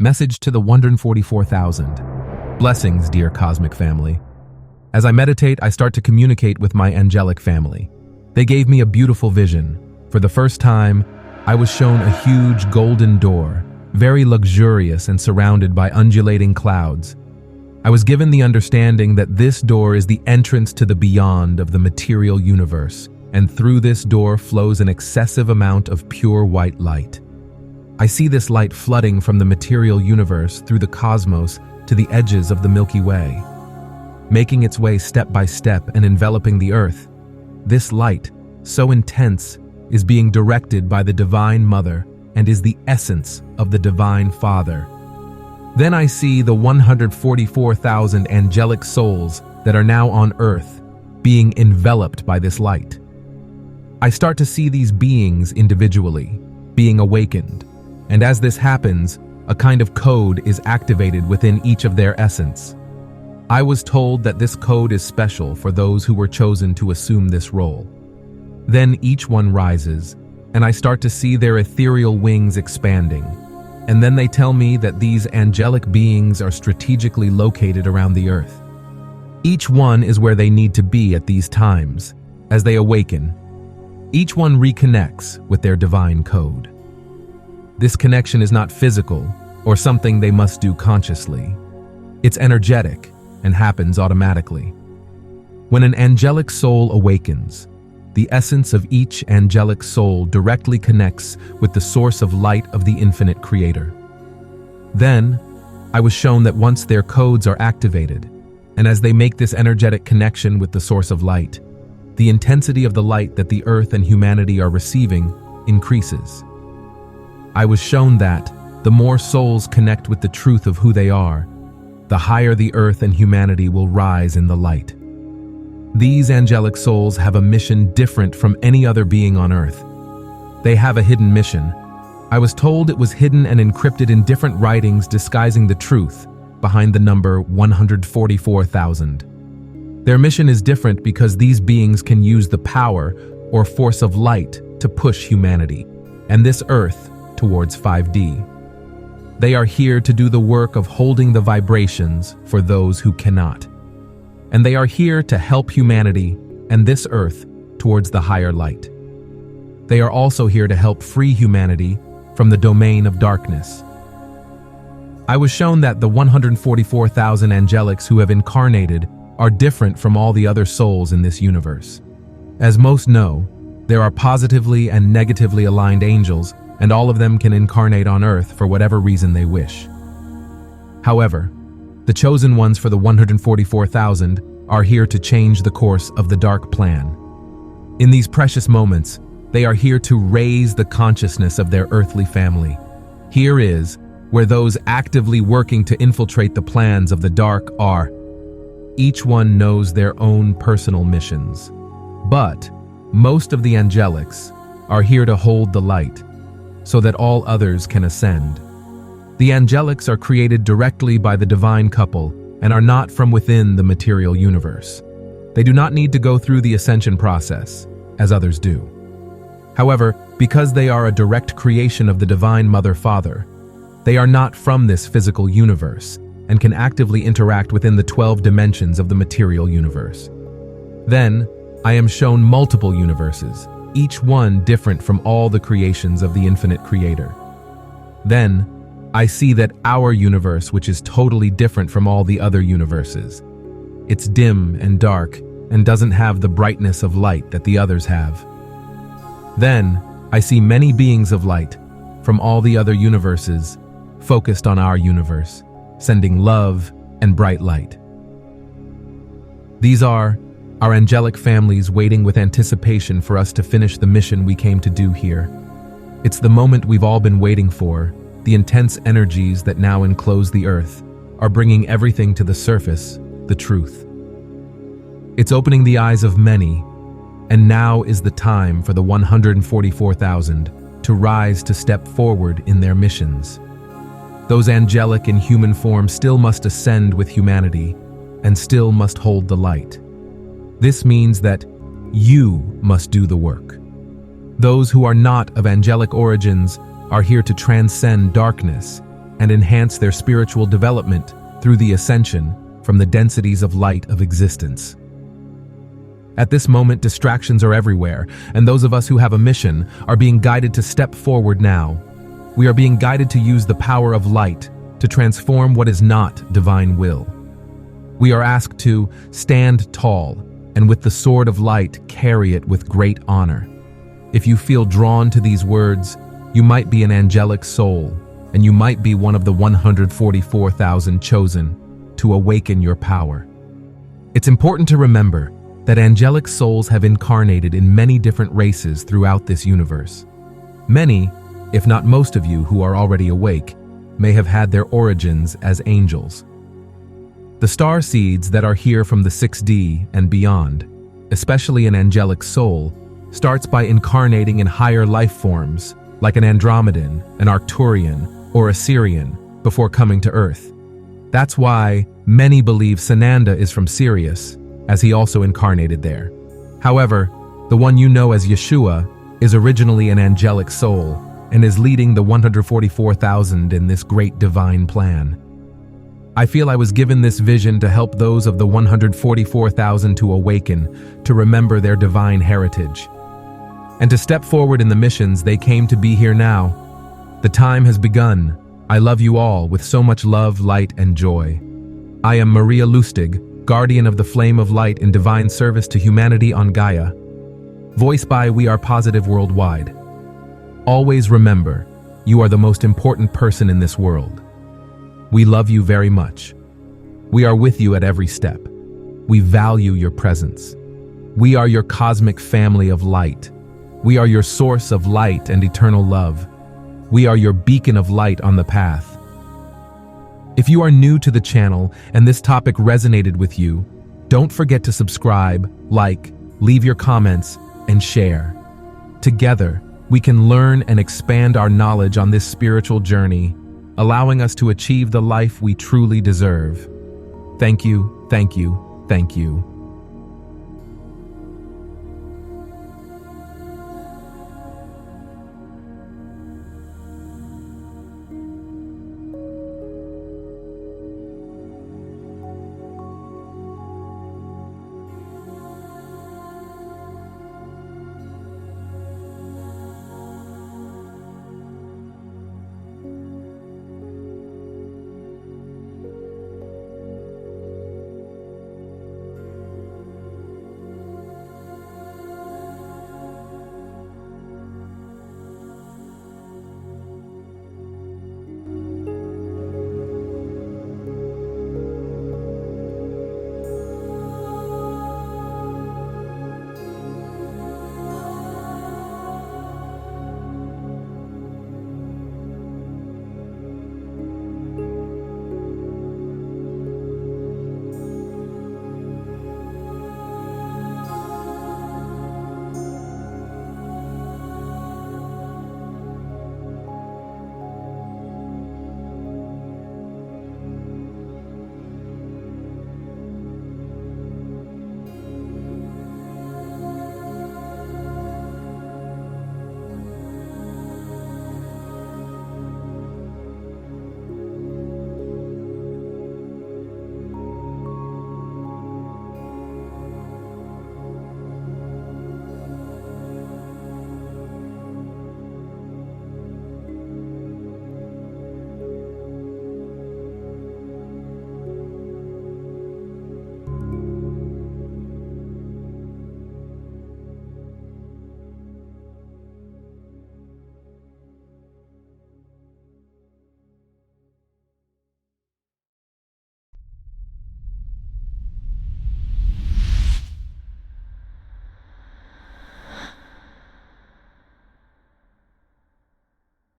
Message to the 144,000. Blessings, dear cosmic family. As I meditate, I start to communicate with my angelic family. They gave me a beautiful vision. For the first time, I was shown a huge golden door, very luxurious and surrounded by undulating clouds. I was given the understanding that this door is the entrance to the beyond of the material universe, and through this door flows an excessive amount of pure white light. I see this light flooding from the material universe through the cosmos to the edges of the Milky Way, making its way step by step and enveloping the Earth. This light, so intense, is being directed by the Divine Mother and is the essence of the Divine Father. Then I see the 144,000 angelic souls that are now on Earth being enveloped by this light. I start to see these beings individually, being awakened, and as this happens, a kind of code is activated within each of their essence. I was told that this code is special for those who were chosen to assume this role. Then each one rises, and I start to see their ethereal wings expanding. And then they tell me that these angelic beings are strategically located around the Earth. Each one is where they need to be at these times. As they awaken, each one reconnects with their divine code. This connection is not physical or something they must do consciously. It's energetic and happens automatically. When an angelic soul awakens, the essence of each angelic soul directly connects with the source of light of the infinite creator. Then, I was shown that once their codes are activated, and as they make this energetic connection with the source of light, the intensity of the light that the Earth and humanity are receiving increases. I was shown that the more souls connect with the truth of who they are, the higher the Earth and humanity will rise in the light. These angelic souls have a mission different from any other being on Earth. They have a hidden mission. I was told it was hidden and encrypted in different writings disguising the truth behind the number 144,000. Their mission is different because these beings can use the power or force of light to push humanity and this Earth towards 5D. They are here to do the work of holding the vibrations for those who cannot. And they are here to help humanity and this Earth towards the higher light. They are also here to help free humanity from the domain of darkness. I was shown that the 144,000 angelics who have incarnated are different from all the other souls in this universe. As most know, there are positively and negatively aligned angels, and all of them can incarnate on Earth for whatever reason they wish. However, the chosen ones for the 144,000 are here to change the course of the dark plan. In these precious moments, they are here to raise the consciousness of their earthly family. Here is where those actively working to infiltrate the plans of the dark are. Each one knows their own personal missions. But most of the angelics are here to hold the light, so that all others can ascend. The angelics are created directly by the divine couple and are not from within the material universe. They do not need to go through the ascension process, as others do. However, because they are a direct creation of the Divine Mother Father, they are not from this physical universe and can actively interact within the 12 dimensions of the material universe. Then, I am shown multiple universes, each one different from all the creations of the infinite creator. Then, I see that our universe, which is totally different from all the other universes. It's dim and dark and doesn't have the brightness of light that the others have. Then, I see many beings of light from all the other universes focused on our universe, sending love and bright light. These are our angelic families waiting with anticipation for us to finish the mission we came to do here. It's the moment we've all been waiting for. The intense energies that now enclose the Earth are bringing everything to the surface, the truth. It's opening the eyes of many, and now is the time for the 144,000 to rise to step forward in their missions. Those angelic in human form still must ascend with humanity and still must hold the light. This means that you must do the work. Those who are not of angelic origins are here to transcend darkness and enhance their spiritual development through the ascension from the densities of light of existence. At this moment, distractions are everywhere, and those of us who have a mission are being guided to step forward now. We are being guided to use the power of light to transform what is not divine will. We are asked to stand tall and with the sword of light carry it with great honor. If you feel drawn to these words, you might be an angelic soul, and you might be one of the 144,000 chosen to awaken your power. It's important to remember that angelic souls have incarnated in many different races throughout this universe. Many, if not most of you who are already awake, may have had their origins as angels. The star seeds that are here from the 6D and beyond, especially an angelic soul, starts by incarnating in higher life forms like an Andromedan, an Arcturian, or a Sirian before coming to Earth. That's why many believe Sananda is from Sirius, as he also incarnated there. However, the one you know as Yeshua is originally an angelic soul and is leading the 144,000 in this great divine plan. I feel I was given this vision to help those of the 144,000 to awaken, to remember their divine heritage, and to step forward in the missions they came to be here now. The time has begun. I love you all with so much love, light, and joy. I am Maria Lustig, guardian of the flame of light in divine service to humanity on Gaia. Voiced by We Are Positive Worldwide. Always remember, you are the most important person in this world. We love you very much. We are with you at every step. We value your presence. We are your cosmic family of light. We are your source of light and eternal love. We are your beacon of light on the path. If you are new to the channel and this topic resonated with you, don't forget to subscribe, like, leave your comments, and share. Together, we can learn and expand our knowledge on this spiritual journey, allowing us to achieve the life we truly deserve. Thank you, thank you, thank you.